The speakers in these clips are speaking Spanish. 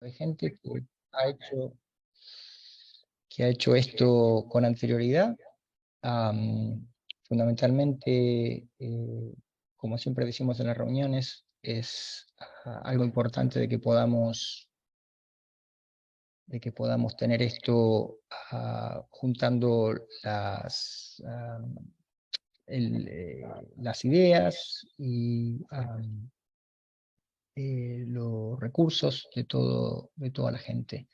Hay gente que ha hecho esto con anterioridad. Fundamentalmente, como siempre decimos en las reuniones, es algo importante de que podamos tener esto juntando las ideas y los recursos de toda la gente.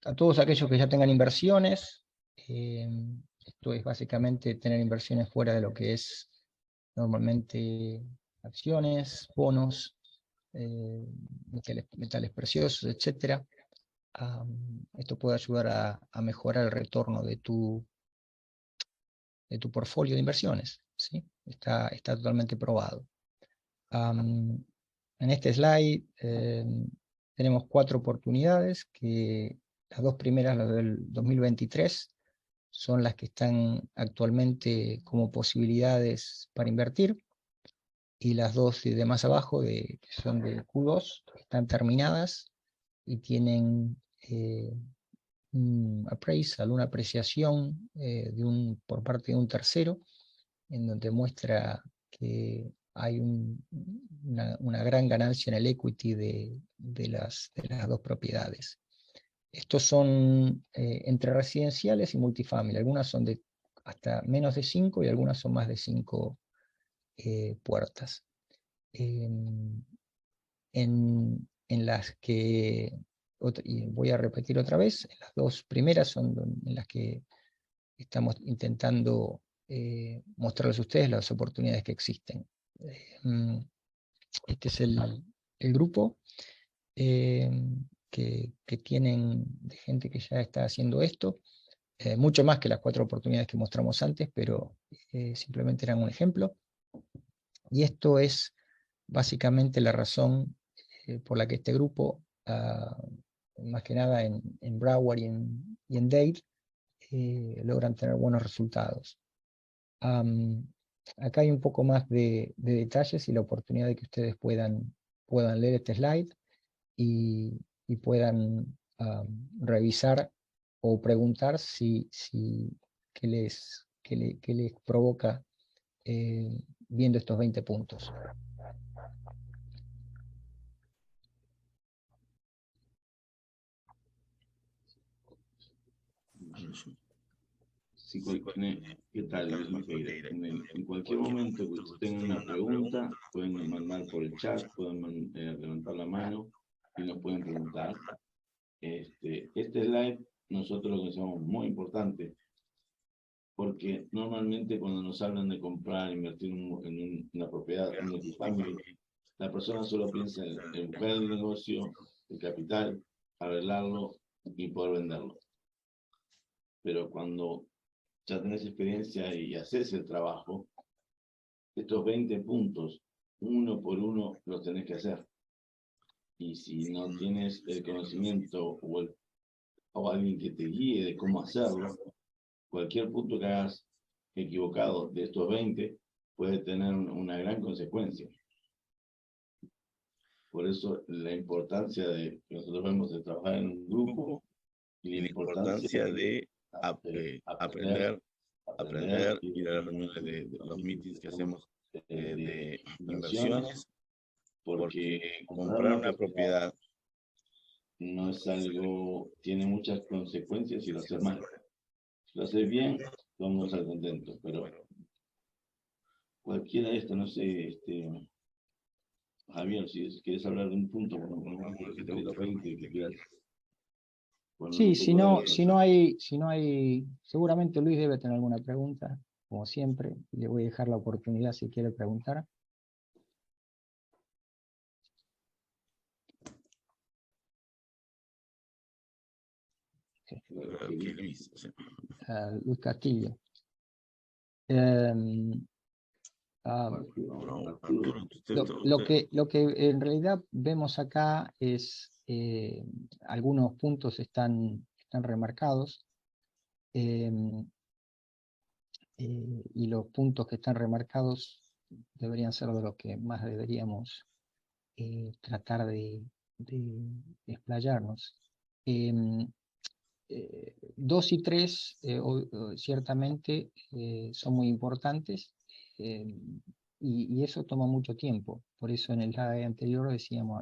A todos aquellos que ya tengan inversiones, esto es básicamente tener inversiones fuera de lo que es normalmente acciones, bonos, metales preciosos, etc. Esto puede ayudar a mejorar el retorno de tu portfolio de inversiones, ¿sí? Está totalmente probado. En este slide tenemos 4 oportunidades, que las 2 primeras, las del 2023, son las que están actualmente como posibilidades para invertir, y las 2 de más abajo, que son de Q2, están terminadas y tienen un appraisal, una apreciación por parte de un tercero, en donde muestra que hay una gran ganancia en el equity de las 2 propiedades. Estos son entre residenciales y multifamily. Algunas son de hasta menos de 5 y algunas son más de 5 puertas. En las que, y voy a repetir otra vez, las 2 primeras son en las que estamos intentando mostrarles a ustedes las oportunidades que existen. Este es el grupo que tienen de gente que ya está haciendo esto, mucho más que las 4 oportunidades que mostramos antes, pero simplemente eran un ejemplo. Y esto es básicamente la razón por la que este grupo, más que nada en Broward y en Dade, logran tener buenos resultados. Acá hay un poco más de detalles y la oportunidad de que ustedes puedan leer este slide y puedan revisar o preguntar qué les provoca viendo estos 20 puntos. Sí, ¿qué tal, Luis Maqueira? En cualquier momento que ustedes tengan una pregunta, pueden mandar por el chat, pueden levantar la mano y nos pueden preguntar. Este slide nosotros lo consideramos muy importante, porque normalmente cuando nos hablan de comprar, invertir en una propiedad, un multifamily, la persona solo piensa en buscar el negocio, el capital, arreglarlo y poder venderlo. Pero cuando ya tenés experiencia y haces el trabajo, estos 20 puntos, uno por uno, los tenés que hacer. Y si no tienes el conocimiento o alguien que te guíe de cómo hacerlo, cualquier punto que hagas equivocado de estos 20 puede tener una gran consecuencia. Por eso la importancia de que nosotros vemos de trabajar en un grupo y la importancia de aprender, ir a las reuniones de los meetings que hacemos de inversiones, porque comprar una propiedad no es algo, tiene muchas consecuencias si lo haces mal. Si lo haces bien, vamos a estar contentos, pero cualquiera de esto, no sé, Javier, si quieres hablar de un punto, que te gusta que quieras. Sí, si no hay, seguramente Luis debe tener alguna pregunta, como siempre, le voy a dejar la oportunidad si quiere preguntar. Luis. Luis Castillo. Lo que en realidad vemos acá es algunos puntos están remarcados, y los puntos que están remarcados deberían ser de los que más deberíamos tratar de explayarnos. 2 y 3 ciertamente son muy importantes, y eso toma mucho tiempo. Por eso en el slide anterior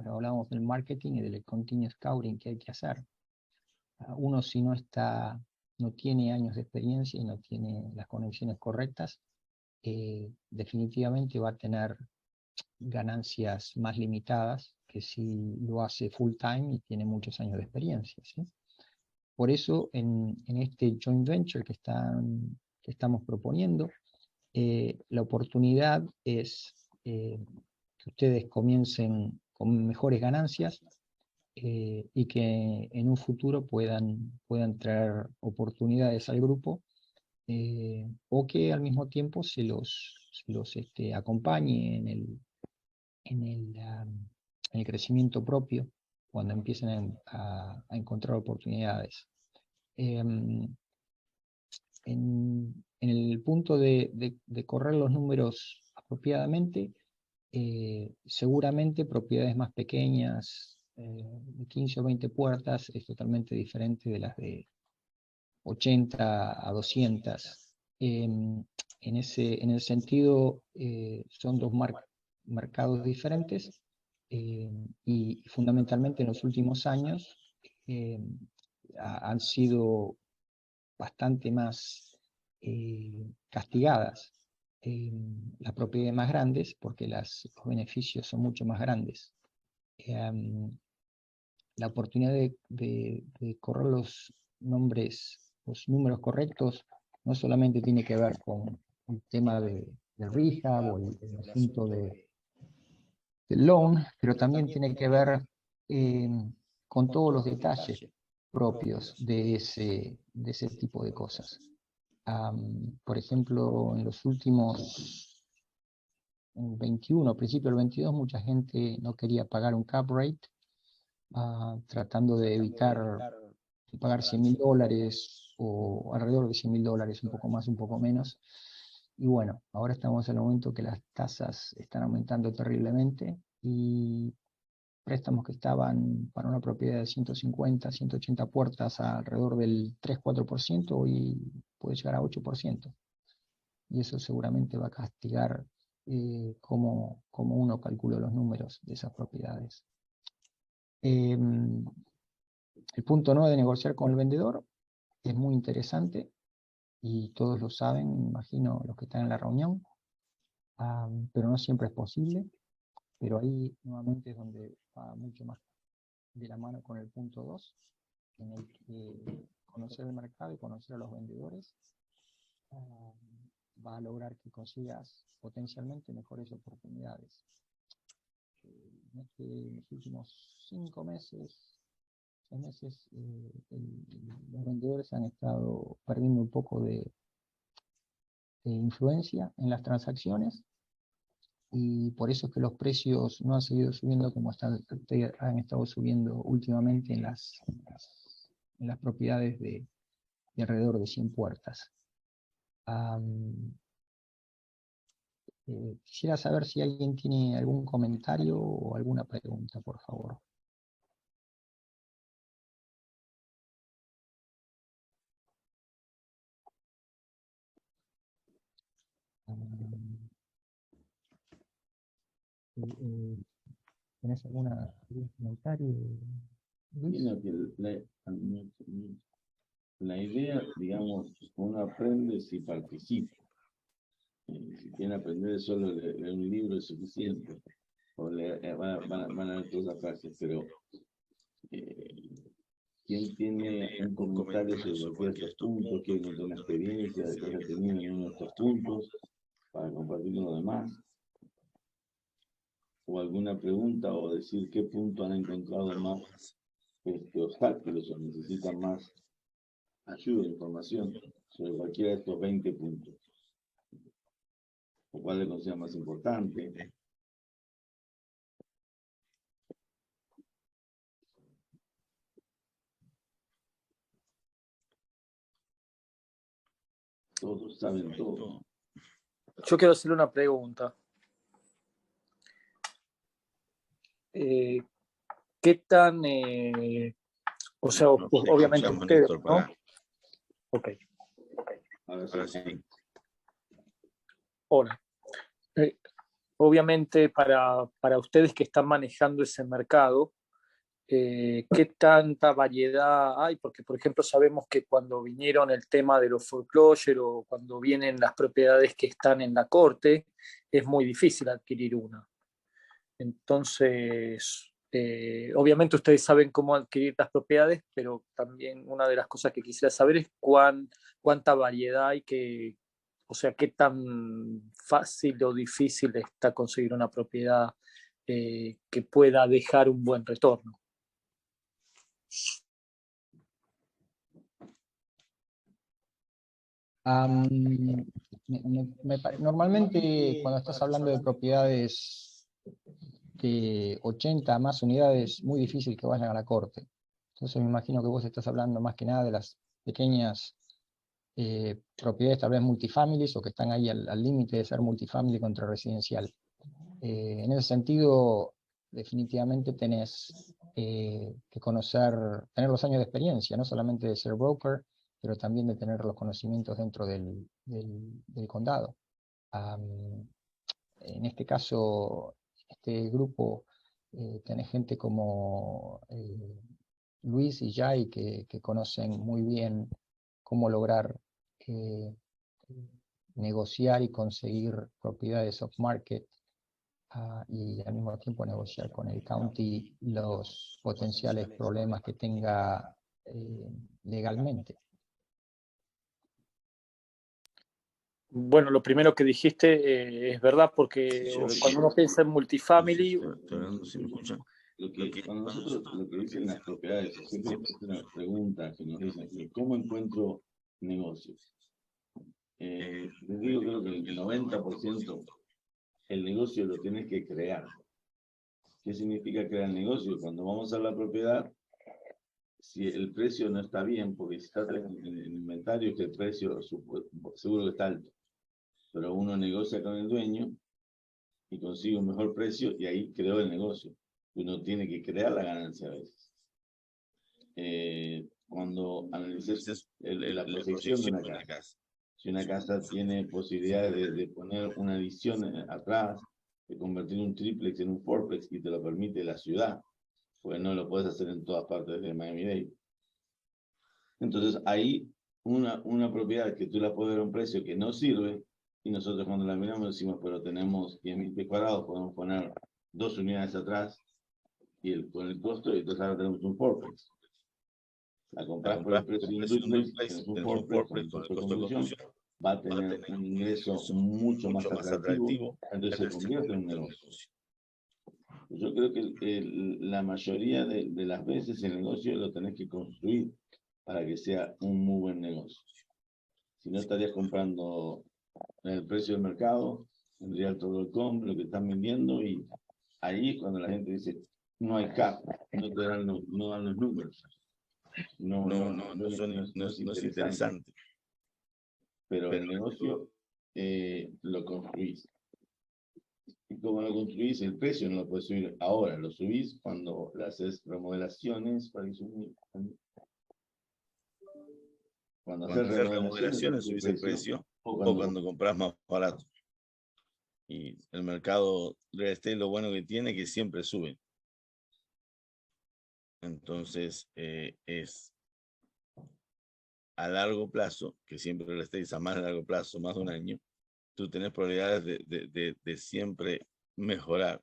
hablábamos del marketing y del continuous scouting que hay que hacer. Uno, si no tiene años de experiencia y no tiene las conexiones correctas, definitivamente va a tener ganancias más limitadas que si lo hace full time y tiene muchos años de experiencia, ¿sí? Por eso en este joint venture que estamos proponiendo, la oportunidad es que ustedes comiencen con mejores ganancias, y que en un futuro puedan traer oportunidades al grupo, o que al mismo tiempo se los acompañe en el crecimiento propio cuando empiecen a encontrar oportunidades. En el punto de correr los números apropiadamente, seguramente propiedades más pequeñas, de 15 o 20 puertas, es totalmente diferente de las de 80 a 200. En el sentido, son dos mercados diferentes, y fundamentalmente en los últimos años han sido bastante más castigadas las propiedades más grandes, porque los beneficios son mucho más grandes. La oportunidad de correr los números correctos no solamente tiene que ver con el tema del rehab o el asunto del loan, pero también tiene que ver con todos los detalles propios de ese tipo de cosas. Por ejemplo, en los últimos 21, a principios del 22, mucha gente no quería pagar un cap rate, tratando de evitar pagar $100.000 o alrededor de $100.000, un poco más, un poco menos. Y bueno, ahora estamos en el momento que las tasas están aumentando terriblemente, y préstamos que estaban para una propiedad de 150, 180 puertas alrededor del 3-4%, hoy puede llegar a 8%. Y eso seguramente va a castigar cómo uno calcula los números de esas propiedades. El punto 9 de negociar con el vendedor es muy interesante, y todos lo saben, me imagino, los que están en la reunión, pero no siempre es posible. Pero ahí nuevamente es donde va mucho más de la mano con el punto 2, en el que conocer el mercado y conocer a los vendedores va a lograr que consigas potencialmente mejores oportunidades. En los últimos 5 meses, 6 meses, los vendedores han estado perdiendo un poco de influencia en las transacciones, y por eso es que los precios no han seguido subiendo como han estado subiendo últimamente en las propiedades de alrededor de 100 puertas. Quisiera saber si alguien tiene algún comentario o alguna pregunta, por favor. ¿Tenés algún comentario, Luis? Sino que la idea, digamos, uno aprende si participa. Si quieren aprender solo leer un libro es suficiente, o van a ver todas las clases, pero ¿quién tiene un comentario sobre cualquiera de estos puntos? ¿Quién contar una experiencia de que haya tenido en uno de estos puntos para compartir con los demás? ¿O alguna pregunta, o decir qué punto han encontrado más obstáculos o necesitan más ayuda, información sobre cualquiera de estos 20 puntos? ¿O cuál le considera más importante? Todos saben todo. Yo quiero hacerle una pregunta. ¿qué tan, o sea, obviamente ustedes, ¿no? Ok. Ahora sí. Hola. Obviamente para ustedes que están manejando ese mercado, ¿qué tanta variedad hay? Porque, por ejemplo, sabemos que cuando vinieron el tema de los foreclosure o cuando vienen las propiedades que están en la corte, es muy difícil adquirir una. Entonces, obviamente ustedes saben cómo adquirir las propiedades, pero también una de las cosas que quisiera saber es cuánta variedad hay, o sea, qué tan fácil o difícil está conseguir una propiedad que pueda dejar un buen retorno. Normalmente cuando estás hablando de propiedades de 80 más unidades, muy difícil que vayan a la corte. Entonces me imagino que vos estás hablando más que nada de las pequeñas propiedades, tal vez multifamilies, o que están ahí al límite de ser multifamily contra residencial. En ese sentido, definitivamente tenés que tener los años de experiencia, no solamente de ser broker, pero también de tener los conocimientos dentro del condado. En este caso, este grupo, tenés gente como Luis y Jai que conocen muy bien cómo lograr negociar y conseguir propiedades off-market, y al mismo tiempo negociar con el county los potenciales problemas que tenga legalmente. Bueno, lo primero que dijiste es verdad, porque cuando uno piensa en multifamily... ¿Se me escucha? Cuando nosotros lo que dicen las propiedades, siempre es una pregunta que nos dicen, ¿cómo encuentro negocios? Les digo, creo que el 90% el negocio lo tienes que crear. ¿Qué significa crear negocio? Cuando vamos a la propiedad, si el precio no está bien, porque si está en el inventario, que el precio seguro que está alto, pero uno negocia con el dueño y consigue un mejor precio y ahí creó el negocio. Uno tiene que crear la ganancia a veces. Cuando analices la proyección de una casa, si una casa tiene posibilidades de poner una adición atrás, de convertir un triplex en un fourplex y te lo permite la ciudad, pues no lo puedes hacer en todas partes de Miami-Dade. Entonces ahí una propiedad que tú la puedes ver a un precio que no sirve, y nosotros cuando la miramos decimos, pero tenemos 10.000 pies cuadrados, podemos poner 2 unidades atrás y con el costo, y entonces ahora tenemos un fourplex. La compras por el precio de un duplex, tenés un fourplex con el costo de construcción, va a tener un ingreso mucho más atractivo, entonces se convierte en un negocio. Yo creo que la mayoría de las veces el negocio lo tenés que construir para que sea un muy buen negocio. Si no, estarías comprando en el precio del mercado, en Realtor.com, lo que están vendiendo, y ahí es cuando la gente dice, no hay cap, no dan los números. No es interesante. Pero el negocio lo construís. Y como lo construís, el precio no lo puedes subir ahora, lo subís cuando le haces remodelaciones para subir. Cuando haces remodelaciones subís el precio, o cuando compras más barato. Y el mercado real estate, lo bueno que tiene es que siempre sube. Entonces, es a largo plazo, que siempre real estate es a más largo plazo, más de un año, tú tenés probabilidades de siempre mejorar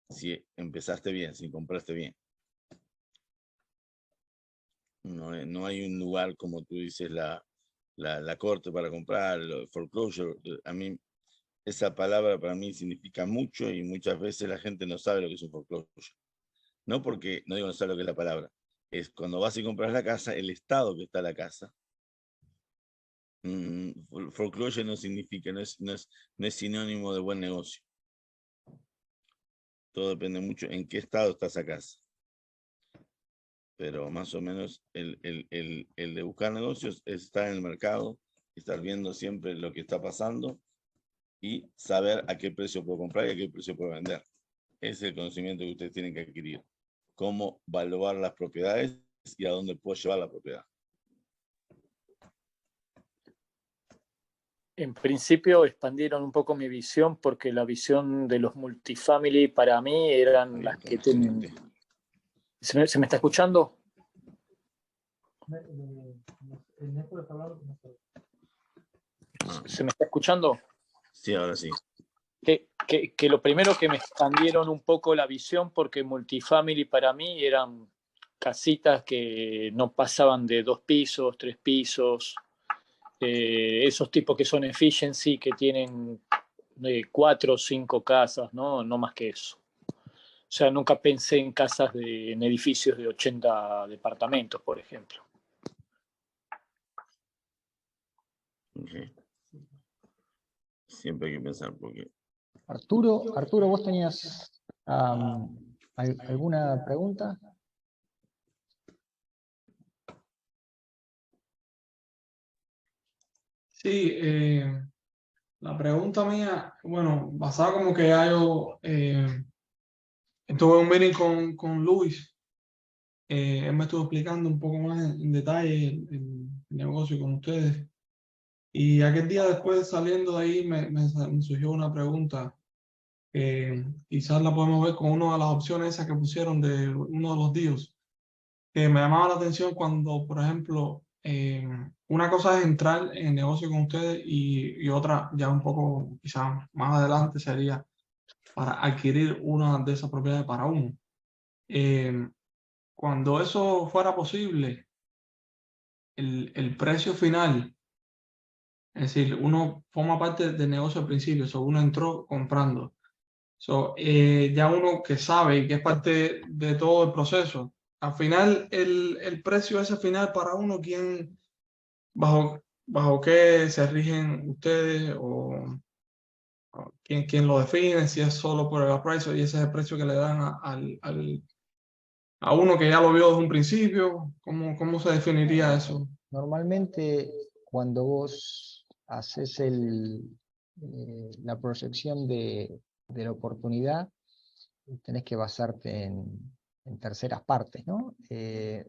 si empezaste bien, si compraste bien. No hay un lugar, como tú dices, la corte para comprar, el foreclosure. A mí, esa palabra para mí significa mucho, y muchas veces la gente no sabe lo que es un foreclosure. No porque, no digo no sabe lo que es la palabra, es cuando vas y compras la casa, el estado que está la casa. Foreclosure no significa, no es sinónimo de buen negocio. Todo depende mucho en qué estado está esa casa. Pero más o menos el de buscar negocios es estar en el mercado, estar viendo siempre lo que está pasando y saber a qué precio puedo comprar y a qué precio puedo vender. es el conocimiento que ustedes tienen que adquirir. Cómo evaluar las propiedades y a dónde puedo llevar la propiedad. En principio expandieron un poco mi visión porque la visión de los multifamily para mí eran las que tienen... ¿Se me está escuchando? ¿Se me está escuchando? Sí, ahora sí. Que lo primero que me expandieron un poco la visión porque multifamily para mí eran casitas que no pasaban de 2 pisos, 3 pisos, esos tipos que son efficiency, que tienen 4 o 5 casas, ¿no? No más que eso. O sea, nunca pensé en casas en edificios de 80 departamentos, por ejemplo. Okay. Siempre hay que pensar porque... Arturo, ¿vos tenías alguna pregunta? Sí, la pregunta mía, bueno, basada como que ya yo estuve en un meeting con Luis, él me estuvo explicando un poco más en detalle el negocio con ustedes. Y aquel día después saliendo de ahí me surgió una pregunta, quizás la podemos ver con una de las opciones esas que pusieron de uno de los deals, que me llamaba la atención cuando, por ejemplo, una cosa es entrar en el negocio con ustedes y otra ya un poco quizás más adelante sería para adquirir una de esas propiedades para uno. Cuando eso fuera posible, el precio final, es decir, uno forma parte del negocio al principio, uno entró comprando. Ya uno que sabe y que es parte de todo el proceso, al final el precio ese final para uno, bajo qué se rigen ustedes o quién lo define, si es solo por el appraisal y ese es el precio que le dan a uno que ya lo vio desde un principio, ¿cómo se definiría eso? Normalmente cuando vos haces la proyección de la oportunidad, tenés que basarte en terceras partes, ¿no? En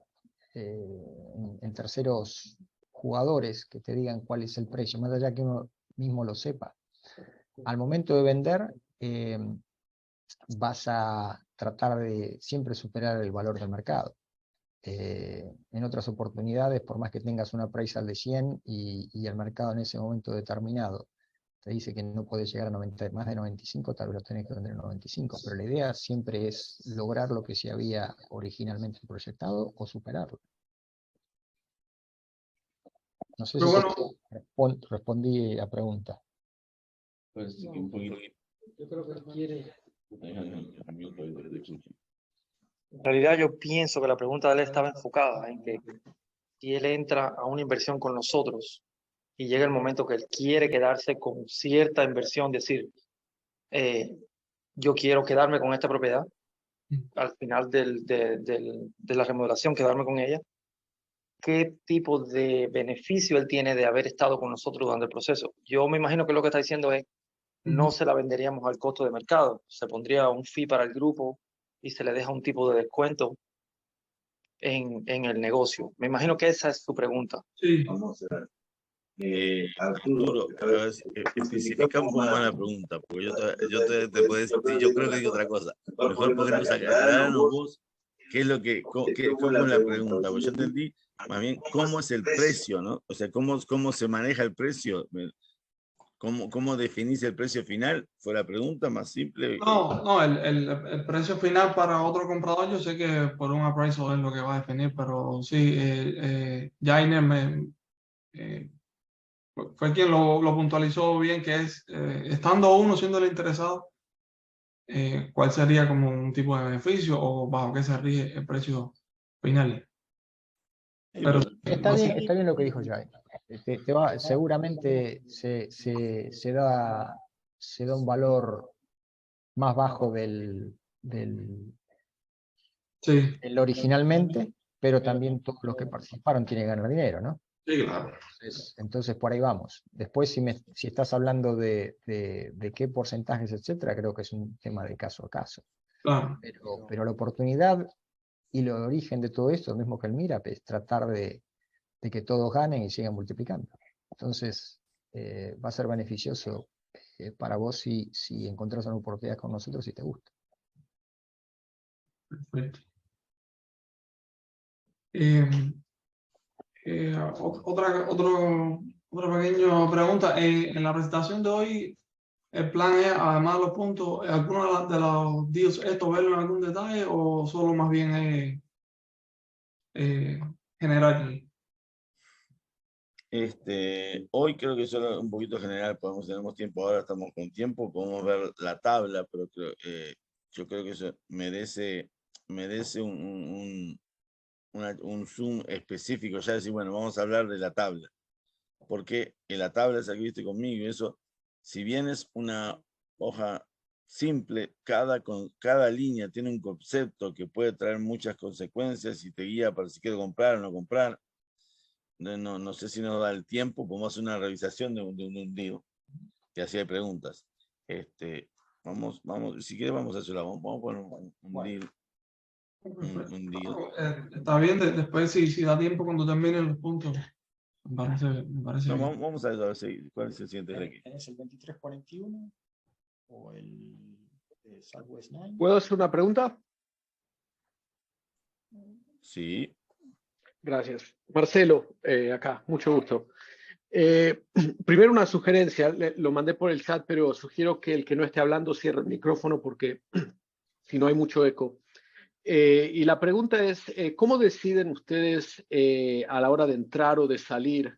terceros jugadores que te digan cuál es el precio, más allá que uno mismo lo sepa. Al momento de vender, vas a tratar de siempre superar el valor del mercado. En otras oportunidades, por más que tengas una appraisal de 100 y el mercado en ese momento determinado te dice que no puedes llegar a más de 95, tal vez lo tenés que vender en 95, pero la idea siempre es lograr lo que se había originalmente proyectado o superarlo. No sé si respondí a pregunta. Pues, un poquito. Yo creo que quiere... En realidad yo pienso que la pregunta de él estaba enfocada en que si él entra a una inversión con nosotros y llega el momento que él quiere quedarse con cierta inversión, decir, yo quiero quedarme con esta propiedad, al final de la remodelación, quedarme con ella, ¿qué tipo de beneficio él tiene de haber estado con nosotros durante el proceso? Yo me imagino que lo que está diciendo es, no se la venderíamos al costo de mercado, se pondría un fee para el grupo y se le deja un tipo de descuento en el negocio. Me imagino que esa es su pregunta. Sí. Vamos a ver. Arturo, a ver, especifica un poco más la pregunta, porque yo te puedo decir, yo creo que digo otra cosa. Mejor podemos aclararnos vos qué es cómo es la pregunta, porque yo entendí más bien cómo es el precio, ¿no? O sea, cómo se maneja el precio. ¿Cómo definís el precio final? ¿Fue la pregunta más simple? No, el precio final para otro comprador, yo sé que por un appraisal es lo que va a definir, pero sí, Jainer fue quien lo puntualizó bien, que es, estando uno siendo el interesado, cuál sería como un tipo de beneficio o bajo qué se rige el precio final. Pero Está bien lo que dijo Jai. Seguramente se da un valor más bajo del originalmente, pero también todos los que participaron tienen que ganar dinero, ¿no? Sí, claro. Entonces por ahí vamos. Después si estás hablando de qué porcentajes, etcétera, creo que es un tema de caso a caso. Claro, Pero la oportunidad y el origen de todo esto, lo mismo que el MIRAP, es tratar de que todos ganen y sigan multiplicando. Entonces, va a ser beneficioso para vos si encontrás una oportunidad con nosotros y te gusta. perfecto. Otra pequeña pregunta. En la presentación de hoy, el plan es, además de los puntos, ¿alguno de los deals esto verlo en algún detalle o solo más bien es general? Hoy creo que solo un poquito general, tenemos tiempo ahora, estamos con tiempo, podemos ver la tabla, pero yo creo que eso merece un zoom específico, ya decir, bueno, vamos a hablar de la tabla, porque en la tabla esa que viste conmigo, y eso, si bien es una hoja simple, cada línea tiene un concepto que puede traer muchas consecuencias y te guía para si quiero comprar o no comprar. No sé si nos da el tiempo, podemos hacer una revisación de un deal, que así hay preguntas. Vamos, si quieres vamos a hacerlo, vamos a poner un deal. Un deal. Está bien, después si da tiempo cuando terminen los puntos, me parece No, bien. vamos a ver cuál es el siguiente de aquí. ¿Tenés el 2341 o el de Southwest 9? ¿Puedo hacer una pregunta? Sí. Gracias. Marcelo, acá, mucho gusto. Primero una sugerencia, lo mandé por el chat, pero sugiero que el que no esté hablando cierre el micrófono porque si no hay mucho eco. Y la pregunta es, ¿cómo deciden ustedes a la hora de entrar o de salir?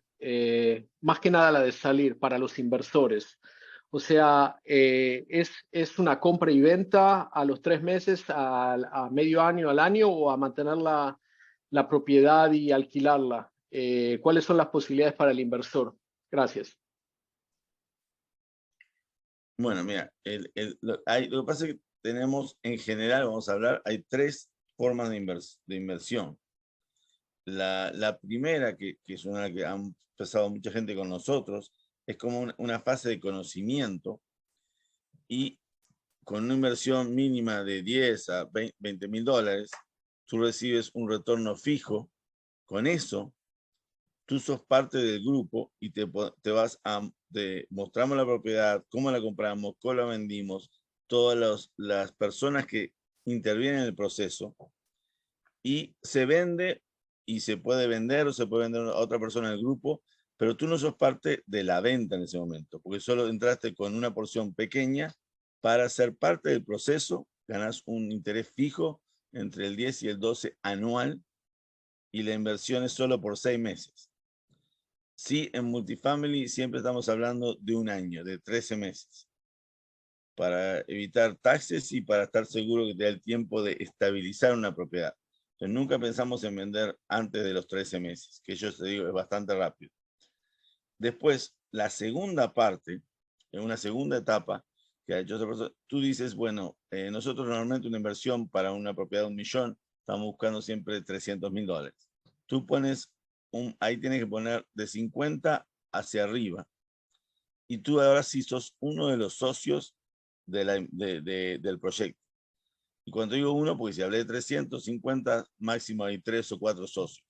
Más que nada la de salir para los inversores. O sea, ¿es una compra y venta a los 3 meses, a medio año, al año, o a mantener la propiedad y alquilarla? ¿Cuáles son las posibilidades para el inversor? Gracias. Bueno, mira, lo que pasa es que tenemos, en general, vamos a hablar, hay 3 formas de inversión. La primera, que es una que han empezado mucha gente con nosotros, es como una fase de conocimiento y con una inversión mínima de 10 a 20 mil dólares, tú recibes un retorno fijo. Con eso, tú sos parte del grupo y te vas mostramos la propiedad, cómo la compramos, cómo la vendimos, todas las personas que intervienen en el proceso, y se vende y se puede vender o se puede vender a otra persona del grupo, pero tú no sos parte de la venta en ese momento, porque solo entraste con una porción pequeña. Para ser parte del proceso, ganas un interés fijo entre el 10 y el 12 anual, y la inversión es solo por 6 meses. Sí, en multifamily siempre estamos hablando de un año, de 13 meses, para evitar taxes y para estar seguro que te da el tiempo de estabilizar una propiedad. Entonces, nunca pensamos en vender antes de los 13 meses, que yo te digo es bastante rápido. Después, la segunda parte, en una segunda etapa, que ha hecho otra persona, tú dices, bueno, nosotros normalmente una inversión para una propiedad de $1 millón, estamos buscando siempre 300 mil dólares. Tú pones, ahí tienes que poner de 50 hacia arriba. Y tú ahora sí sos uno de los socios del proyecto. Y cuando digo uno, porque si hablé de 350, máximo hay 3 o 4 socios.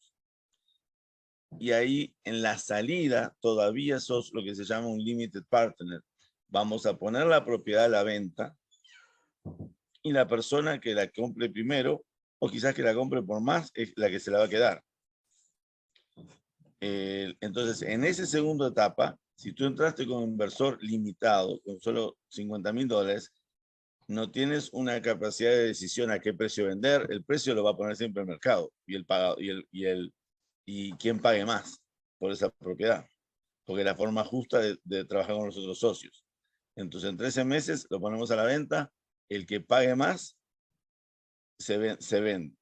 Y ahí en la salida todavía sos lo que se llama un limited partner. Vamos a poner la propiedad a la venta y la persona que la compre primero, o quizás que la compre por más, es la que se la va a quedar. Entonces, en esa segunda etapa, si tú entraste con un inversor limitado, con solo 50 mil dólares, no tienes una capacidad de decisión a qué precio vender. El precio lo va a poner siempre el mercado y quién pague más por esa propiedad, porque es la forma justa de trabajar con los otros socios. Entonces, en 13 meses lo ponemos a la venta, el que pague más se vende.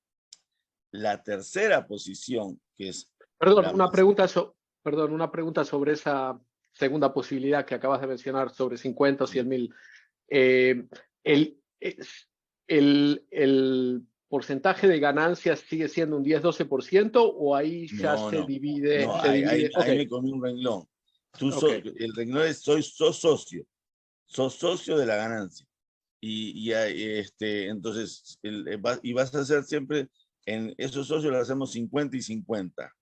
La tercera posición, que es... Perdón, una pregunta sobre esa segunda posibilidad que acabas de mencionar, sobre 50 o 100 mil. ¿El porcentaje de ganancias sigue siendo un 10-12% o ahí ya se divide? No, se divide? ahí me comí un renglón. El renglón es sos socio de la ganancia. Entonces, y vas a hacer siempre, en esos socios lo hacemos 50 y 50.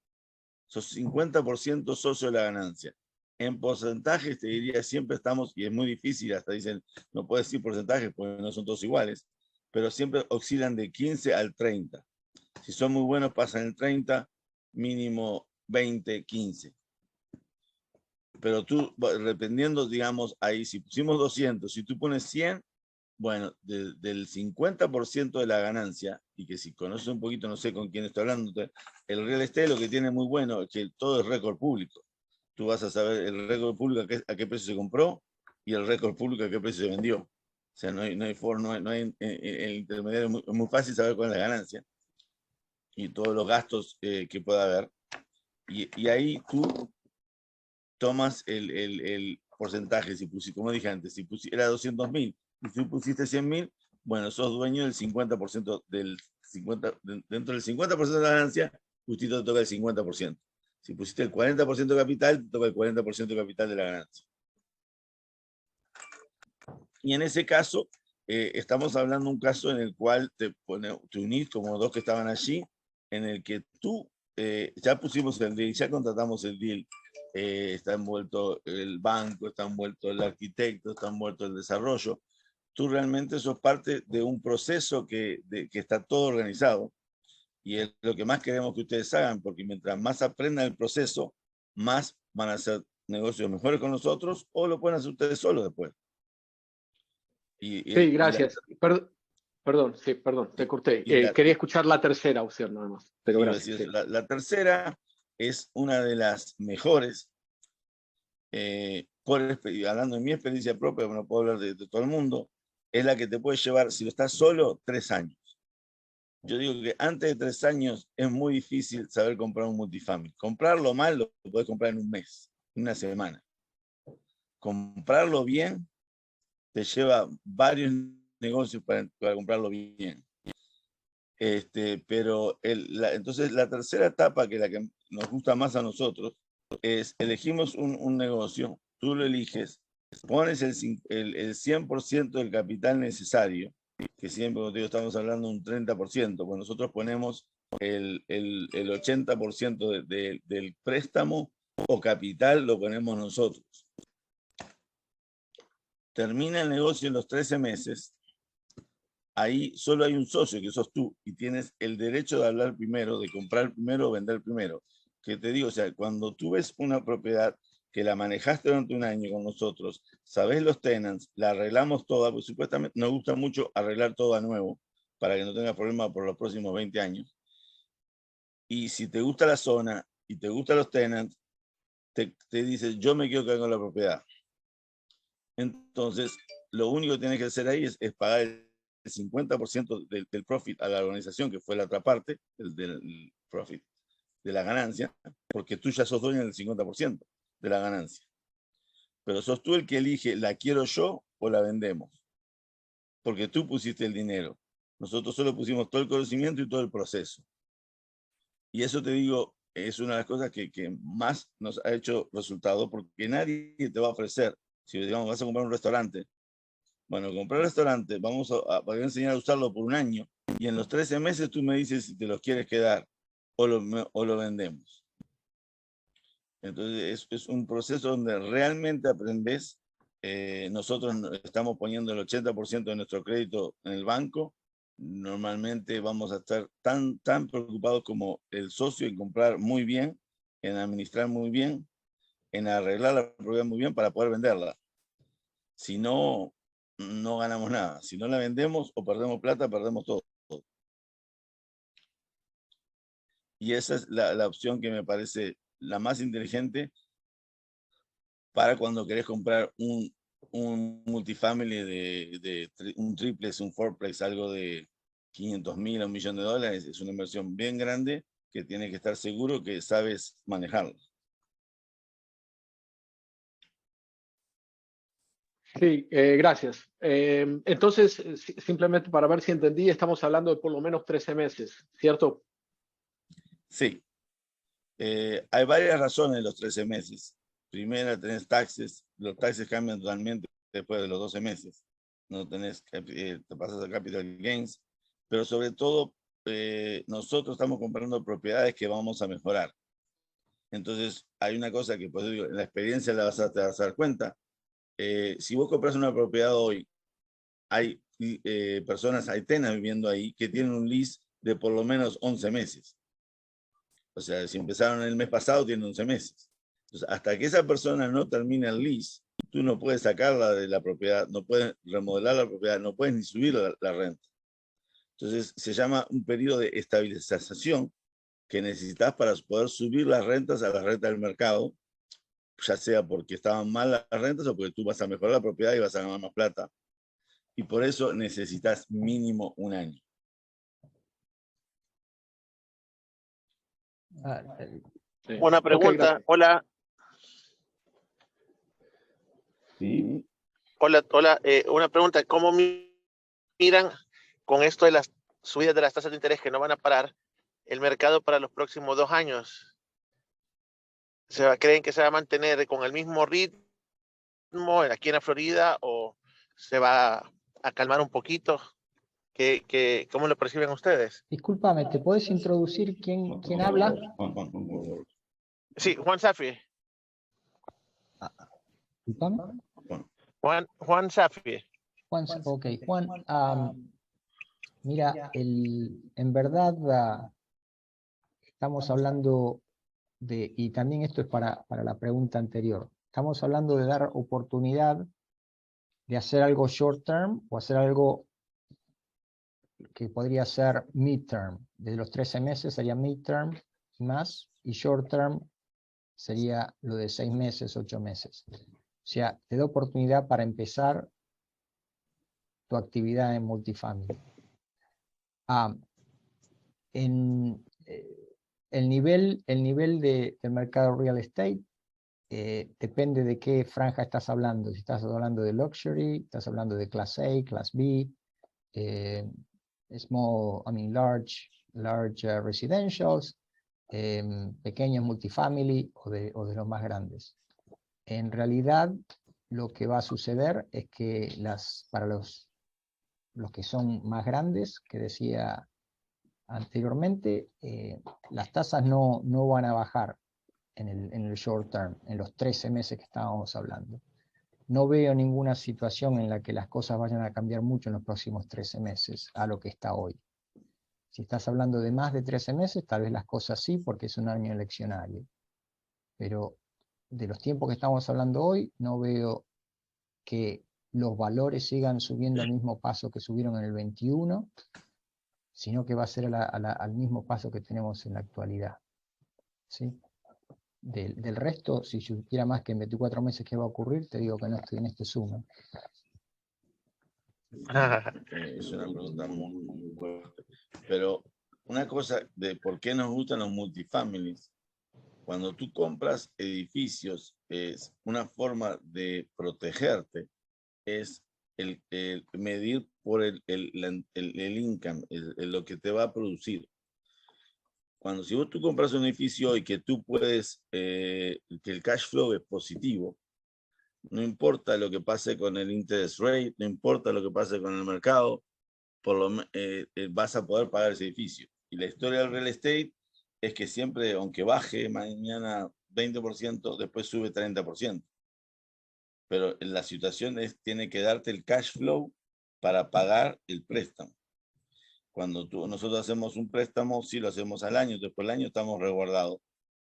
Sos 50% socio de la ganancia. En porcentajes te diría siempre estamos, y es muy difícil, hasta dicen, no puedes decir porcentajes porque no son todos iguales, pero siempre oscilan de 15 al 30. Si son muy buenos pasan el 30, mínimo 20, 15. Pero tú, dependiendo, digamos, ahí, si pusimos 200, si tú pones 100, bueno, del 50% de la ganancia, y que si conoces un poquito, no sé con quién estoy hablando, el real estate lo que tiene muy bueno es que todo es récord público. Tú vas a saber el récord público a qué precio se compró y el récord público a qué precio se vendió. O sea, no hay forma, no hay el intermediario, es muy fácil saber cuál es la ganancia y todos los gastos que pueda haber. Y ahí tú tomas el porcentaje, si pusiste, como dije antes, si era 200.000 y si pusiste 100.000, bueno, sos dueño del 50% dentro del 50% de la ganancia, justito te toca el 50%. Si pusiste el 40% de capital, te toca el 40% de capital de la ganancia. Y en ese caso, estamos hablando de un caso en el cual te unís como dos que estaban allí, en el que tú, ya pusimos el deal, ya contratamos el deal, está envuelto el banco, está envuelto el arquitecto, está envuelto el desarrollo. Tú realmente sos parte de un proceso que está todo organizado. Y es lo que más queremos que ustedes hagan, porque mientras más aprendan el proceso, más van a hacer negocios mejores con nosotros o lo pueden hacer ustedes solos después. Sí, gracias. Perdón, sí, perdón, te corté. Quería escuchar la tercera opción nada más, pero gracias. Sí. La tercera es una de las mejores, hablando de mi experiencia propia, no puedo hablar de todo el mundo, es la que te puede llevar, si lo estás solo, 3 años. Yo digo que antes de 3 años es muy difícil saber comprar un multifamily. Comprarlo mal lo puedes comprar en un mes, en una semana. Comprarlo bien te lleva varios negocios para comprarlo bien. Pero entonces la tercera etapa, que es la que nos gusta más a nosotros, es elegimos un negocio, tú lo eliges, pones el 100% del capital necesario, que siempre contigo estamos hablando de un 30%, pues nosotros ponemos el 80% del préstamo o capital lo ponemos nosotros. Termina el negocio en los 13 meses, ahí solo hay un socio, que sos tú, y tienes el derecho de hablar primero, de comprar primero o vender primero. Que te digo, o sea, cuando tú ves una propiedad que la manejaste durante un año con nosotros, sabes los tenants, la arreglamos toda, pues supuestamente nos gusta mucho arreglar todo a nuevo, para que no tengas problemas por los próximos 20 años. Y si te gusta la zona y te gustan los tenants, te dices, yo me quiero quedar con la propiedad. Entonces, lo único que tienes que hacer ahí es pagar el 50% del profit a la organización, que fue la otra parte, del profit, de la ganancia, porque tú ya sos dueño del 50% de la ganancia. Pero sos tú el que elige, ¿la quiero yo o la vendemos? Porque tú pusiste el dinero. Nosotros solo pusimos todo el conocimiento y todo el proceso. Y eso te digo, es una de las cosas que más nos ha hecho resultado, porque nadie te va a ofrecer, si digamos vas a comprar un restaurante, bueno, comprar el restaurante, vamos a enseñar a usarlo por un año y en los 13 meses tú me dices si te los quieres quedar o lo vendemos. Entonces es un proceso donde realmente aprendes. Nosotros estamos poniendo el 80% de nuestro crédito en el banco. Normalmente vamos a estar tan preocupados como el socio en comprar muy bien, en administrar muy bien, en arreglar la propiedad muy bien para poder venderla. Si no, no ganamos nada. Si no la vendemos o perdemos plata, perdemos todo. Y esa es la opción que me parece la más inteligente para cuando querés comprar un multifamily de un triplex, un fourplex, algo de 500.000 a $1.000.000. Es una inversión bien grande que tienes que estar seguro que sabes manejarlo. Sí, gracias. Entonces, simplemente para ver si entendí, estamos hablando de por lo menos 13 meses, ¿cierto? Sí. Hay varias razones en los 13 meses. Primera, tenés taxes. Los taxes cambian totalmente después de los 12 meses. no tenés, te pasas a capital gains, pero sobre todo nosotros estamos comprando propiedades que vamos a mejorar. Entonces, hay una cosa que, pues, digo, en la experiencia te vas a dar cuenta. Si vos compras una propiedad hoy, hay personas, hay tenas viviendo ahí que tienen un lease de por lo menos 11 meses. O sea, si empezaron el mes pasado, tienen 11 meses. Entonces, hasta que esa persona no termine el lease, tú no puedes sacarla de la propiedad, no puedes remodelar la propiedad, no puedes ni subir la renta. Entonces, se llama un periodo de estabilización que necesitas para poder subir las rentas a la renta del mercado, ya sea porque estaban mal las rentas o porque tú vas a mejorar la propiedad y vas a ganar más plata. Y por eso necesitas mínimo un año. Sí. Una pregunta, Ok, hola, ¿Sí? hola, una pregunta, ¿cómo miran con esto de las subidas de las tasas de interés que no van a parar el mercado para los próximos 2 años? ¿Creen que se va a mantener con el mismo ritmo aquí en la Florida o se va a calmar un poquito? ¿Cómo lo perciben ustedes? Discúlpame, ¿te puedes introducir quién habla? Sí, Juan Safi. Discúlpame. Juan Safi. Juan, ok, Juan, mira, en verdad estamos hablando de, y también esto es para la pregunta anterior, estamos hablando de dar oportunidad de hacer algo short term o hacer algo que podría ser midterm. De los 13 meses sería midterm y más, y short term sería lo de 6 meses, 8 meses. O sea, te da oportunidad para empezar tu actividad en multifamily. El nivel del mercado real estate depende de qué franja estás hablando. Si estás hablando de luxury, estás hablando de class A, class B, large residentials, pequeños multifamily o de los más grandes. En realidad, lo que va a suceder es que para los que son más grandes, que decía anteriormente, las tasas no van a bajar en el short term, en los 13 meses que estábamos hablando. No veo ninguna situación en la que las cosas vayan a cambiar mucho en los próximos 13 meses a lo que está hoy. Si estás hablando de más de 13 meses, tal vez las cosas sí, porque es un año eleccionario. Pero de los tiempos que estamos hablando hoy, no veo que los valores sigan subiendo al mismo paso que subieron en el 21, sino que va a ser al mismo paso que tenemos en la actualidad. ¿Sí? Del resto, si supiera más que en 24 meses qué va a ocurrir, te digo que no estoy en este Zoom. Es una pregunta muy fuerte. Pero una cosa de por qué nos gustan los multifamilies. Cuando tú compras edificios, es una forma de protegerte, es el medir por el income, lo que te va a producir. Si tú compras un edificio y que tú puedes, que el cash flow es positivo, no importa lo que pase con el interest rate, no importa lo que pase con el mercado, vas a poder pagar ese edificio. Y la historia del real estate es que siempre, aunque baje mañana 20%, después sube 30%. Pero la situación tiene que darte el cash flow para pagar el préstamo. Cuando nosotros hacemos un préstamo, sí lo hacemos al año, después del año estamos resguardados.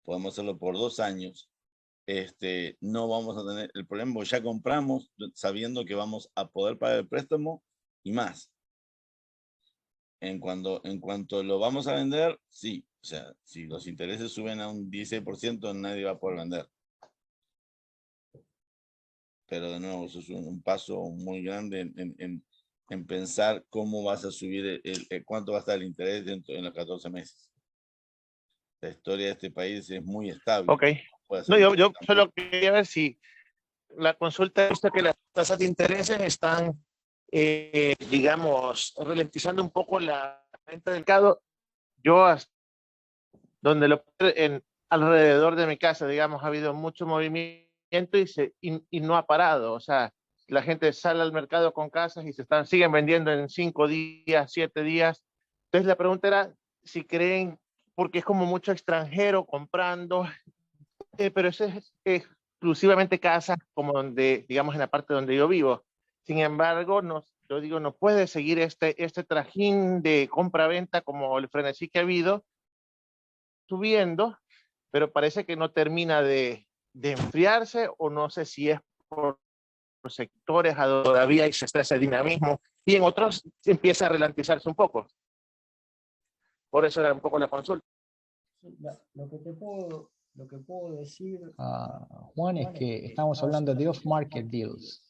Podemos hacerlo por 2 años. No vamos a tener el problema, porque ya compramos sabiendo que vamos a poder pagar el préstamo y más. En cuanto lo vamos a vender, sí. O sea, si los intereses suben a un 16%, nadie va a poder vender. Pero de nuevo, eso es un paso muy grande en pensar cómo vas a subir, cuánto va a estar el interés en los 14 meses. La historia de este país es muy estable. Ok. No, yo solo quería ver si la consulta es que las tasas de intereses están, digamos, ralentizando un poco la venta del mercado. Yo, donde alrededor de mi casa, digamos, ha habido mucho movimiento y no ha parado. O sea, la gente sale al mercado con casas y siguen vendiendo en 5 días, 7 días. Entonces la pregunta era si creen, porque es como mucho extranjero comprando, pero eso es exclusivamente casas como donde, digamos, en la parte donde yo vivo. Sin embargo, yo digo, no puede seguir este trajín de compra-venta como el frenesí que ha habido, subiendo, pero parece que no termina de enfriarse, o no sé si es por sectores todavía existe ese dinamismo y en otros empieza a ralentizarse un poco. Por eso era un poco la consulta. Lo que puedo decir, Juan, es que estamos hablando de off-market deals.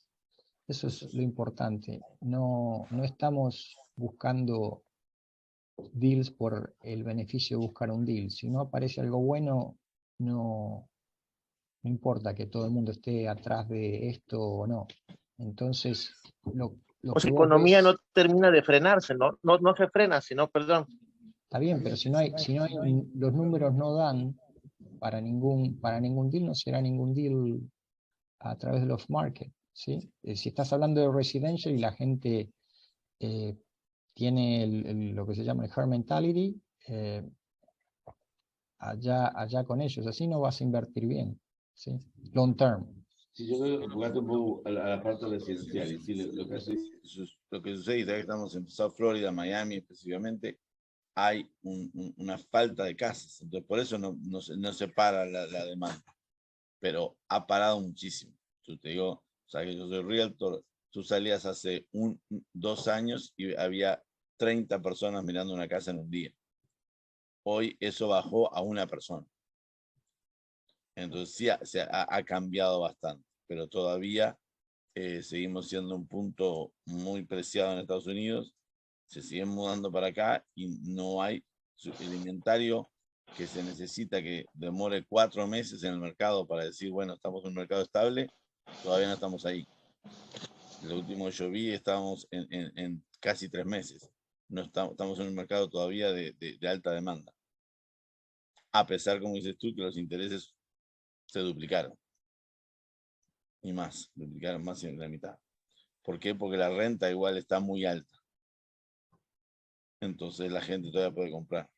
Eso es lo importante. No estamos buscando deals por el beneficio de buscar un deal. Si no aparece algo bueno, no importa que todo el mundo esté atrás de esto o no. Entonces, lo Pues que la vos economía ves, no termina de frenarse, no se frena, sino, perdón. está bien, pero si no hay, los números no dan para ningún deal, no será ningún deal a través del off-market, ¿sí? Si estás hablando de residential y la gente tiene lo que se llama el herd mentality, allá con ellos, así no vas a invertir bien, ¿sí? Long term. Sí, yo creo que enfocarte un poco a la parte residencial, y sí, lo que sucede, ya que estamos en South Florida, Miami específicamente, hay una falta de casas, entonces por eso no se para la demanda, pero ha parado muchísimo. Yo te digo, o sea, que yo soy realtor, tú salías hace 2 años y había 30 personas mirando una casa en un día. Hoy eso bajó a 1 persona. Entonces sí ha cambiado bastante, pero todavía seguimos siendo un punto muy preciado en Estados Unidos. Se siguen mudando para acá y no hay el inventario que se necesita, que demore 4 meses en el mercado para decir, bueno, estamos en un mercado estable. Todavía no estamos ahí. Lo último que yo vi, estábamos en casi 3 meses. No estamos en un mercado todavía de alta demanda. A pesar, como dices tú, que los intereses se duplicaron. Y más, duplicaron más en la mitad. ¿Por qué? Porque la renta igual está muy alta. Entonces la gente todavía puede comprar.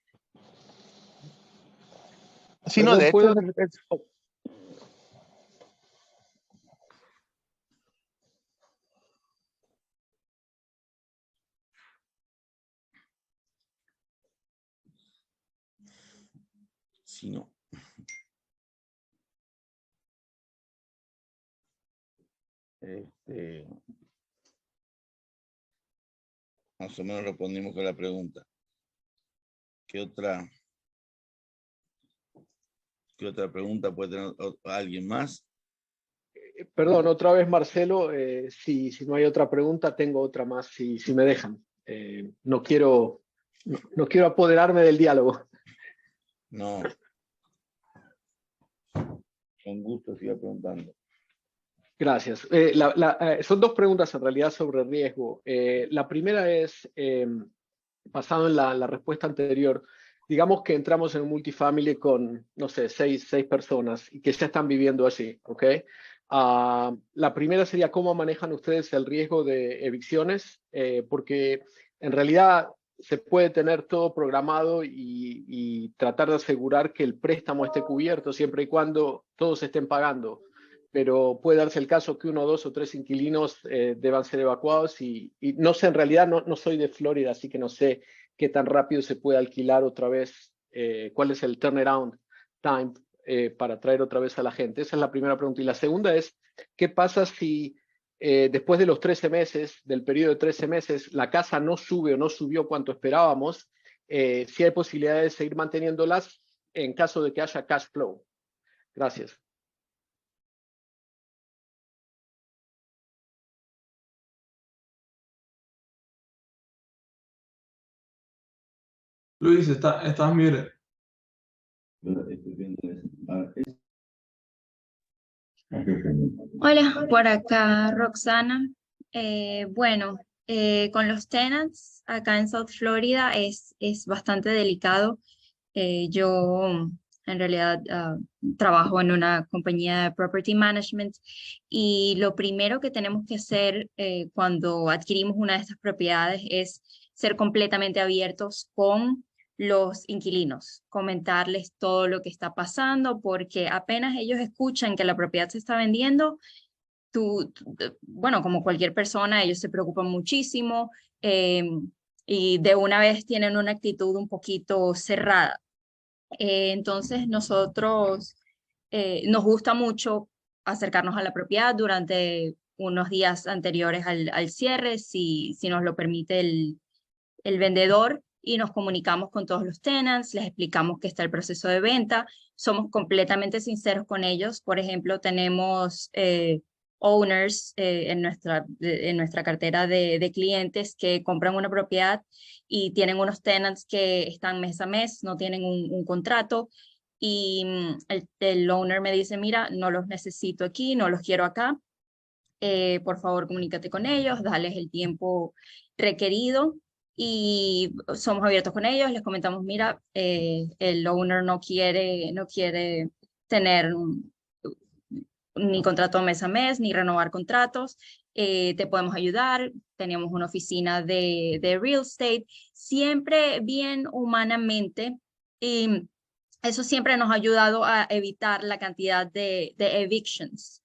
Sí, no, de hecho, Si no. Más o menos respondimos con la pregunta. ¿Qué otra pregunta puede tener alguien más? Perdón, otra vez, Marcelo, si no hay otra pregunta, tengo otra más, si me dejan. No quiero apoderarme del diálogo. No. Con gusto siga preguntando. Gracias. Son 2 preguntas en realidad sobre riesgo. La primera es, basado en la respuesta anterior, digamos que entramos en un multifamily con, no sé, 6 personas y que ya están viviendo allí, ¿ok? La primera sería cómo manejan ustedes el riesgo de evicciones, porque en realidad se puede tener todo programado y tratar de asegurar que el préstamo esté cubierto siempre y cuando todos estén pagando. Pero puede darse el caso que 1, 2 o 3 inquilinos deban ser evacuados y no sé, en realidad no soy de Florida, así que no sé qué tan rápido se puede alquilar otra vez, cuál es el turnaround time para traer otra vez a la gente. Esa es la primera pregunta. Y la segunda es, ¿qué pasa si después de los 13 meses, del periodo de 13 meses, la casa no sube o no subió cuanto esperábamos? Si hay posibilidades de seguir manteniéndolas en caso de que haya cash flow. Gracias. Luis, estás muted. Hola, por acá Roxana. Bueno, con los tenants acá en South Florida es bastante delicado. Yo En realidad, trabajo en una compañía de property management y lo primero que tenemos que hacer cuando adquirimos una de estas propiedades es ser completamente abiertos con los inquilinos, comentarles todo lo que está pasando, porque apenas ellos escuchan que la propiedad se está vendiendo, bueno, como cualquier persona, ellos se preocupan muchísimo y de una vez tienen una actitud un poquito cerrada. Entonces nosotros nos gusta mucho acercarnos a la propiedad durante unos días anteriores al cierre, si nos lo permite el vendedor, y nos comunicamos con todos los tenants, les explicamos que está el proceso de venta, somos completamente sinceros con ellos. Por ejemplo, tenemos owners en nuestra cartera de clientes que compran una propiedad y tienen unos tenants que están mes a mes, no tienen un contrato, y el owner me dice, mira, no los necesito aquí, no los quiero acá, por favor comunícate con ellos, dales el tiempo requerido, y somos abiertos con ellos, les comentamos, mira, el owner no quiere tener ni contrato mes a mes, ni renovar contratos, te podemos ayudar. Teníamos una oficina de real estate, siempre bien humanamente, y eso siempre nos ha ayudado a evitar la cantidad de evictions.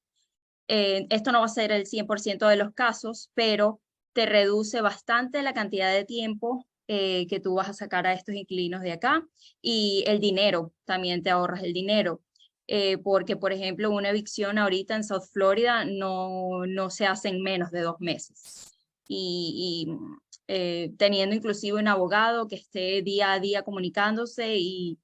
Esto no va a ser el 100% de los casos, pero te reduce bastante la cantidad de tiempo que tú vas a sacar a estos inquilinos de acá, y el dinero, también te ahorras el dinero. Porque, por ejemplo, una evicción ahorita en South Florida no se hace en menos de 2 meses. Y teniendo inclusive un abogado que esté día a día comunicándose y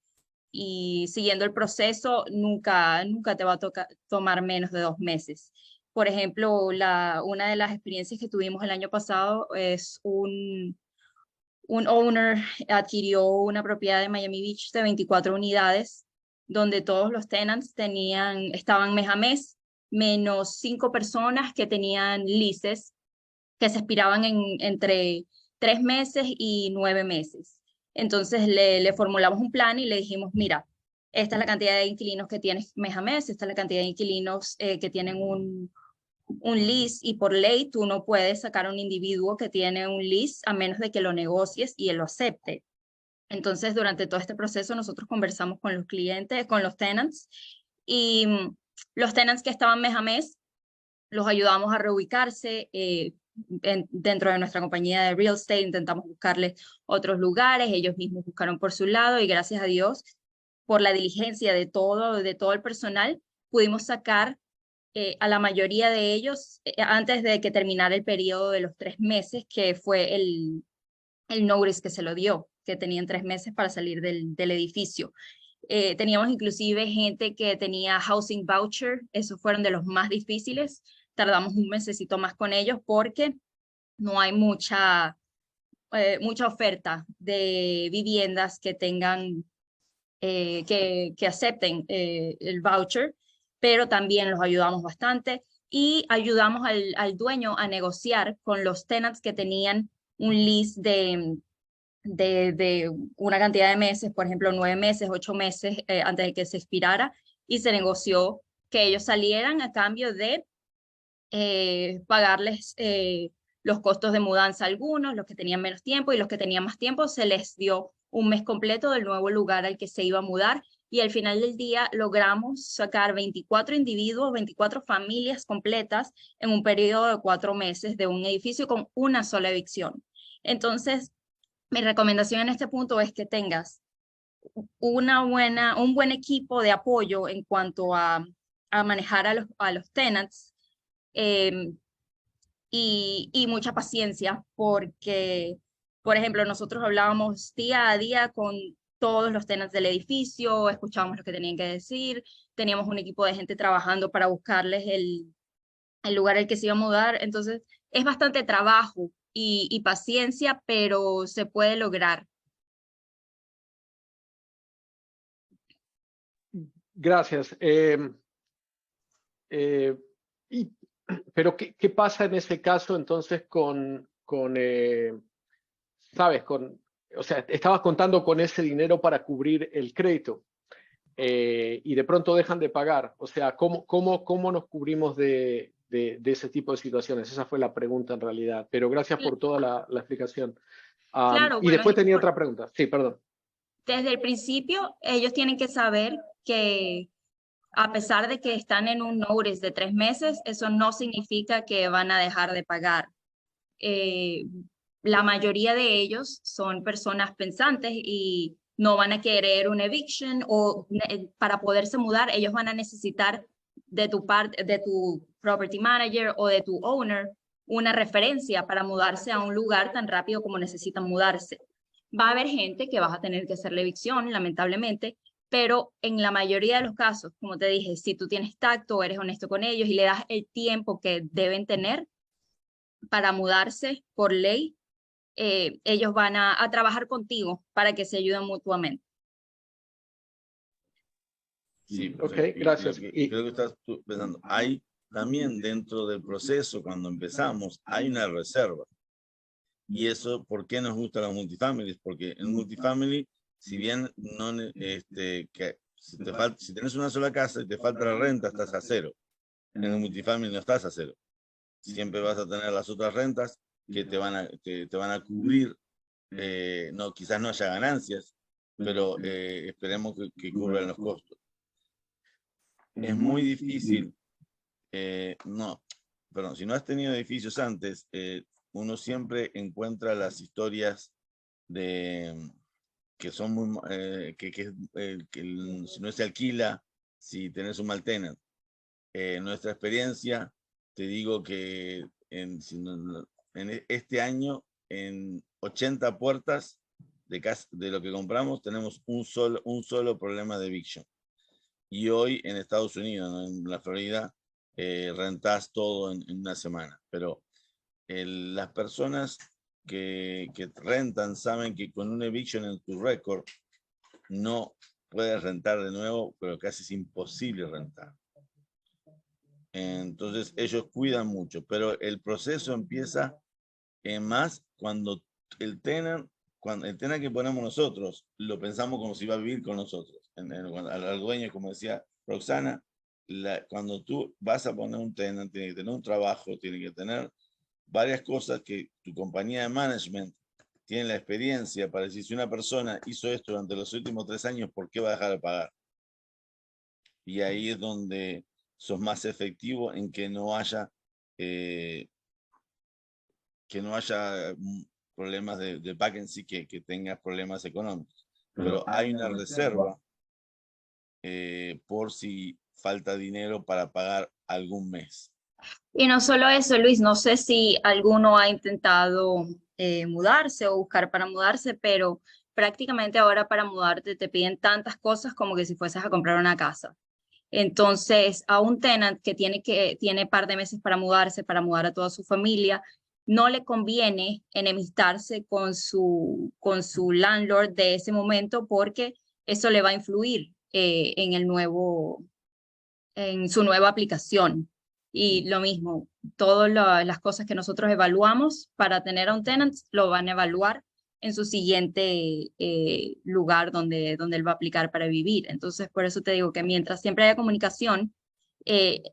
siguiendo el proceso, nunca te va a tomar menos de 2 meses. Por ejemplo, una de las experiencias que tuvimos el año pasado es un owner adquirió una propiedad de Miami Beach de 24 unidades, donde todos los tenants estaban mes a mes, menos 5 personas que tenían leases que se expiraban entre 3 meses y 9 meses. Entonces le formulamos un plan y le dijimos, mira, esta es la cantidad de inquilinos que tienes mes a mes, esta es la cantidad de inquilinos que tienen un lease, y por ley tú no puedes sacar a un individuo que tiene un lease a menos de que lo negocies y él lo acepte. Entonces, durante todo este proceso nosotros conversamos con los clientes, con los tenants, y los tenants que estaban mes a mes los ayudamos a reubicarse dentro de nuestra compañía de real estate. Intentamos buscarles otros lugares, ellos mismos buscaron por su lado, y gracias a Dios, por la diligencia de todo el personal, pudimos sacar a la mayoría de ellos antes de que terminara el periodo de los 3 meses, que fue el notice que se lo dio, que tenían 3 meses para salir del edificio. Teníamos inclusive gente que tenía housing voucher, esos fueron de los más difíciles, tardamos un mesecito más con ellos porque no hay mucha oferta de viviendas que tengan, que acepten el voucher, pero también los ayudamos bastante, y ayudamos al dueño a negociar con los tenants que tenían un lease de una cantidad de meses, por ejemplo 9 meses, 8 meses antes de que se expirara, y se negoció que ellos salieran a cambio de pagarles los costos de mudanza a algunos, los que tenían menos tiempo, y los que tenían más tiempo se les dio un mes completo del nuevo lugar al que se iba a mudar, y al final del día logramos sacar 24 individuos, 24 familias completas en un periodo de 4 meses de un edificio con una sola evicción. Entonces, mi recomendación en este punto es que tengas un buen equipo de apoyo en cuanto a manejar a los tenants, y mucha paciencia, porque, por ejemplo, nosotros hablábamos día a día con todos los tenants del edificio, escuchábamos lo que tenían que decir, teníamos un equipo de gente trabajando para buscarles el lugar al que se iba a mudar. Entonces es bastante trabajo y paciencia, pero se puede lograr. Gracias. Pero ¿qué pasa en ese caso entonces sabes, o sea, estabas contando con ese dinero para cubrir el crédito. y de pronto dejan de pagar. O sea, ¿cómo nos cubrimos de ese tipo de situaciones? Esa fue la pregunta en realidad, pero gracias por toda la explicación. Claro, Y bueno, después tenía otra pregunta. Sí, perdón. desde el principio ellos tienen que saber que a pesar de que están en un notice de 3 meses, eso no significa que van a dejar de pagar. La mayoría de ellos son personas pensantes y no van a querer un eviction o para poderse mudar, ellos van a necesitar de tu property manager o de tu owner una referencia para mudarse a un lugar tan rápido como necesitan mudarse. Va a haber gente que vas a tener que hacer la evicción, lamentablemente, pero en la mayoría de los casos, como te dije, si tú tienes tacto, eres honesto con ellos y le das el tiempo que deben tener para mudarse por ley, ellos van a trabajar contigo para que se ayuden mutuamente. Sí, Ok, gracias. Creo que estás tú pensando, hay también dentro del proceso, cuando empezamos, hay una reserva. Y eso, ¿por qué nos gustan los multifamilies? Porque en multifamily, si bien no, si tienes una sola casa y te falta la renta, estás a cero. En el multifamily no estás a cero. Siempre vas a tener las otras rentas que te van a cubrir. No, quizás no haya ganancias, pero esperemos que cubran los costos. Es muy difícil, si no has tenido edificios antes, uno siempre encuentra las historias que son muy, si no se alquila, si tenés un mal tenant. Nuestra experiencia, te digo que en este año, en 80 puertas de lo que compramos, tenemos un solo problema de eviction. Y hoy en Estados Unidos, ¿no? En la Florida, rentás todo en una semana. Pero las personas que rentan saben que con un eviction en tu récord no puedes rentar de nuevo, pero casi es imposible rentar. Entonces ellos cuidan mucho, pero el proceso empieza más cuando el tenant que ponemos nosotros, lo pensamos como si iba a vivir con nosotros. Al dueño, como decía Roxana, cuando tú vas a poner un tenant, tiene que tener un trabajo, tiene que tener varias cosas que tu compañía de management tiene la experiencia para decir, si una persona hizo esto durante los últimos 3 años, ¿por qué va a dejar de pagar? Y ahí es donde sos más efectivo en que no haya problemas de vacancy, que tengas problemas económicos. Pero hay una reserva por si falta dinero para pagar algún mes. Y no solo eso, Luis, no sé si alguno ha intentado mudarse o buscar para mudarse, pero prácticamente ahora para mudarte te piden tantas cosas como que si fueses a comprar una casa. Entonces, a un tenant que tiene par de meses para mudarse, para mudar a toda su familia, no le conviene enemistarse con su landlord de ese momento, porque eso le va a influir en su nueva aplicación. Y lo mismo, todas las cosas que nosotros evaluamos para tener a un tenant lo van a evaluar en su siguiente lugar donde él va a aplicar para vivir. Entonces, por eso te digo que mientras siempre haya comunicación, el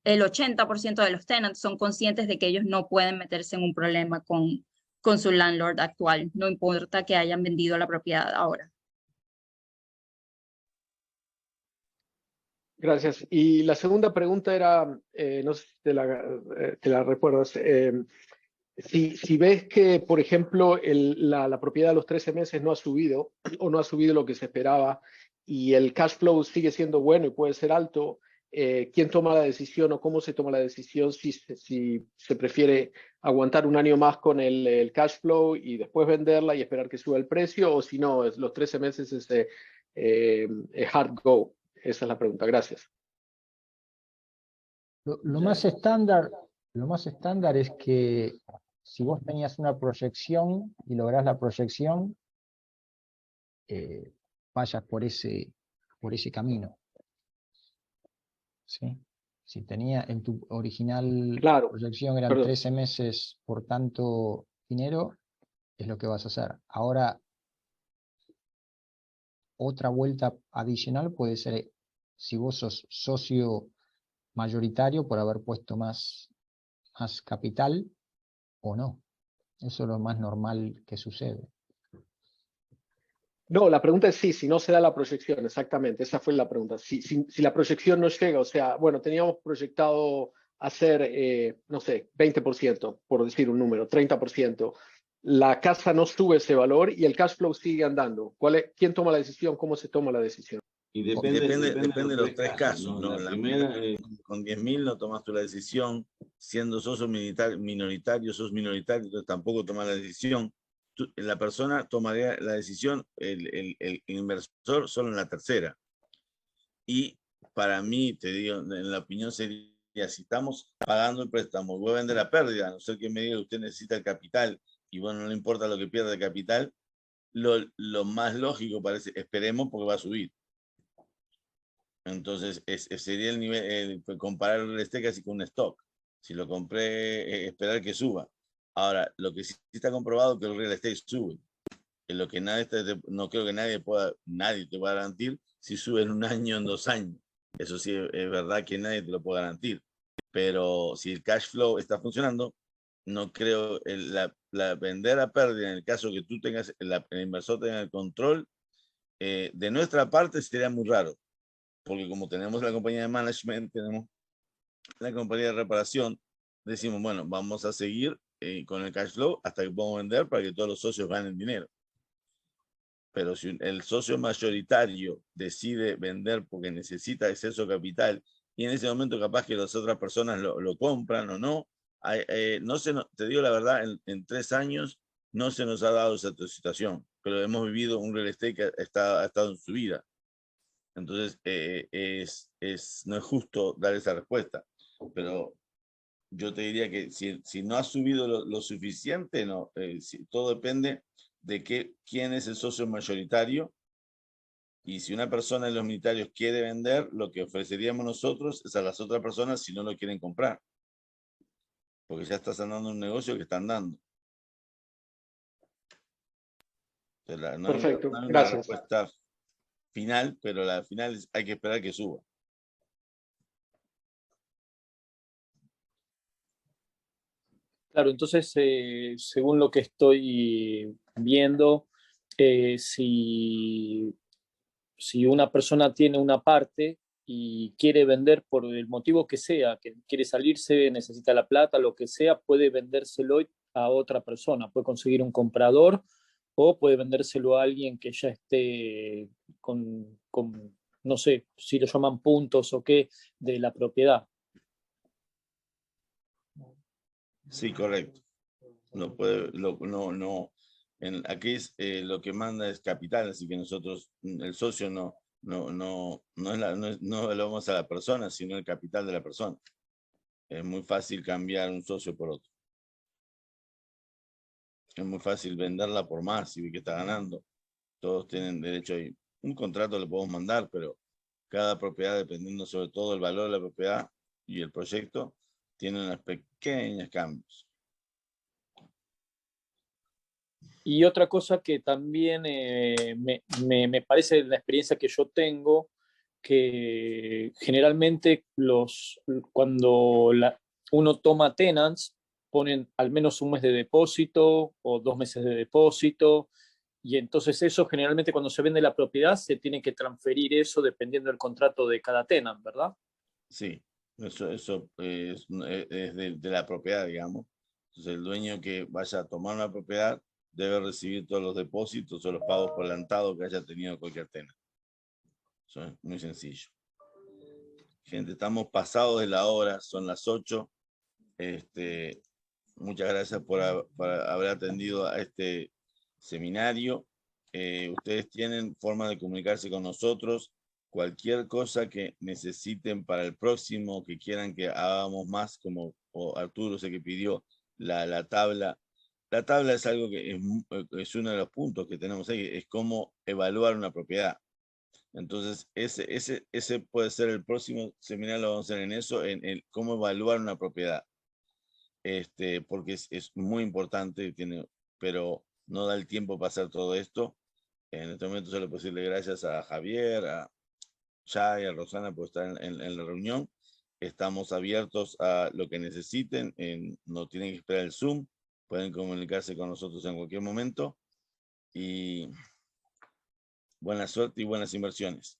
80% de los tenants son conscientes de que ellos no pueden meterse en un problema con su landlord actual, no importa que hayan vendido la propiedad ahora. Gracias. Y la segunda pregunta era, no sé si te la recuerdas, si ves que, por ejemplo, la propiedad a los 13 meses no ha subido o no ha subido lo que se esperaba y el cash flow sigue siendo bueno y puede ser alto, ¿quién toma la decisión o cómo se toma la decisión si se prefiere aguantar un año más con el cash flow y después venderla y esperar que suba el precio, o si no, los 13 meses es hard go? Esa es la pregunta. Gracias. Lo más estándar es que si vos tenías una proyección y lográs la proyección, vayas por ese camino. ¿Sí? Si tenía en tu original proyección eran 13 meses por tanto dinero, es lo que vas a hacer. Ahora, otra vuelta adicional puede ser si vos sos socio mayoritario por haber puesto más capital o no. Eso es lo más normal que sucede. No, la pregunta es sí, si no se da la proyección, exactamente, esa fue la pregunta. Si la proyección no llega, o sea, bueno, teníamos proyectado hacer, no sé, 20%, por decir un número, 30%. La casa no sube ese valor y el cash flow sigue andando. ¿Quién toma la decisión? ¿Cómo se toma la decisión? Y Depende de los tres casos, ¿no? ¿no? La primera, con 10.000 no tomas tú la decisión, siendo socio minoritario, sos minoritario, entonces tampoco tomas la decisión. La persona tomaría la decisión, el inversor, solo en la tercera. Y para mí, te digo, en la opinión sería, si estamos pagando el préstamo, voy a vender a pérdida, a no ser que me diga que usted necesita el capital, y bueno, no le importa lo que pierda el capital, lo más lógico parece, esperemos porque va a subir. Entonces, sería el nivel, comparar el real estate casi con un stock. Si lo compré, esperar que suba. Ahora, lo que sí está comprobado que el real estate sube. Es lo que no creo que nadie te pueda garantir si sube en un año, en 2 años. Eso sí, es verdad que nadie te lo puede garantir. Pero si el cash flow está funcionando, no creo, vender a pérdida, en el caso que tú tengas, el inversor tenga el control, de nuestra parte sería muy raro. Porque como tenemos la compañía de management, tenemos la compañía de reparación, decimos, bueno, vamos a seguir con el cash flow hasta que podamos vender para que todos los socios ganen dinero. Pero si el socio mayoritario decide vender porque necesita exceso de capital y en ese momento capaz que las otras personas lo compran o no, te digo la verdad, en 3 años no se nos ha dado esa situación, pero hemos vivido un real estate que ha estado en su vida. Entonces, no es justo dar esa respuesta, pero yo te diría que si no ha subido lo suficiente, no, todo depende de quién es el socio mayoritario, y si una persona de los minoritarios quiere vender, lo que ofreceríamos nosotros es a las otras personas si no lo quieren comprar, porque ya estás andando un negocio que están dando. Entonces, Perfecto, no hay una gracias. respuesta final, pero la final hay que esperar que suba. Claro, entonces, según lo que estoy viendo, si una persona tiene una parte y quiere vender por el motivo que sea, que quiere salirse, necesita la plata, lo que sea, puede vendérselo a otra persona, puede conseguir un comprador o puede vendérselo a alguien que ya esté con no sé, si lo llaman puntos o qué, de la propiedad. Sí, correcto. Aquí lo que manda es capital, así que nosotros, el socio no evaluamos a la persona, sino el capital de la persona. Es muy fácil cambiar un socio por otro. Es muy fácil venderla por más si ve que está ganando. Todos tienen derecho a un contrato, le podemos mandar, pero cada propiedad, dependiendo sobre todo del valor de la propiedad y el proyecto, tiene unos pequeños cambios. Y otra cosa que también me parece la experiencia que yo tengo, que generalmente cuando uno toma tenants, ponen al menos un mes de depósito o 2 meses de depósito, y entonces eso generalmente cuando se vende la propiedad se tiene que transferir eso dependiendo del contrato de cada tenant, ¿verdad? Sí, eso es de la propiedad, digamos. Entonces el dueño que vaya a tomar una propiedad debe recibir todos los depósitos o los pagos por adelantado que haya tenido cualquier tenant. Eso es muy sencillo. Gente, estamos pasados de la hora, son las 8. Muchas gracias por haber atendido a este seminario. Ustedes tienen forma de comunicarse con nosotros. Cualquier cosa que necesiten para el próximo, que quieran que hagamos más, como Arturo sé que pidió la tabla. La tabla es algo que es uno de los puntos que tenemos ahí, es cómo evaluar una propiedad. Entonces, ese puede ser el próximo seminario, lo vamos a hacer en eso, en cómo evaluar una propiedad. Porque es muy importante, pero no da el tiempo para hacer todo esto. En este momento solo puedo decirle gracias a Javier, a Chay, a Rosana por estar en la reunión. Estamos abiertos a lo que necesiten, no tienen que esperar el Zoom, pueden comunicarse con nosotros en cualquier momento y buena suerte y buenas inversiones.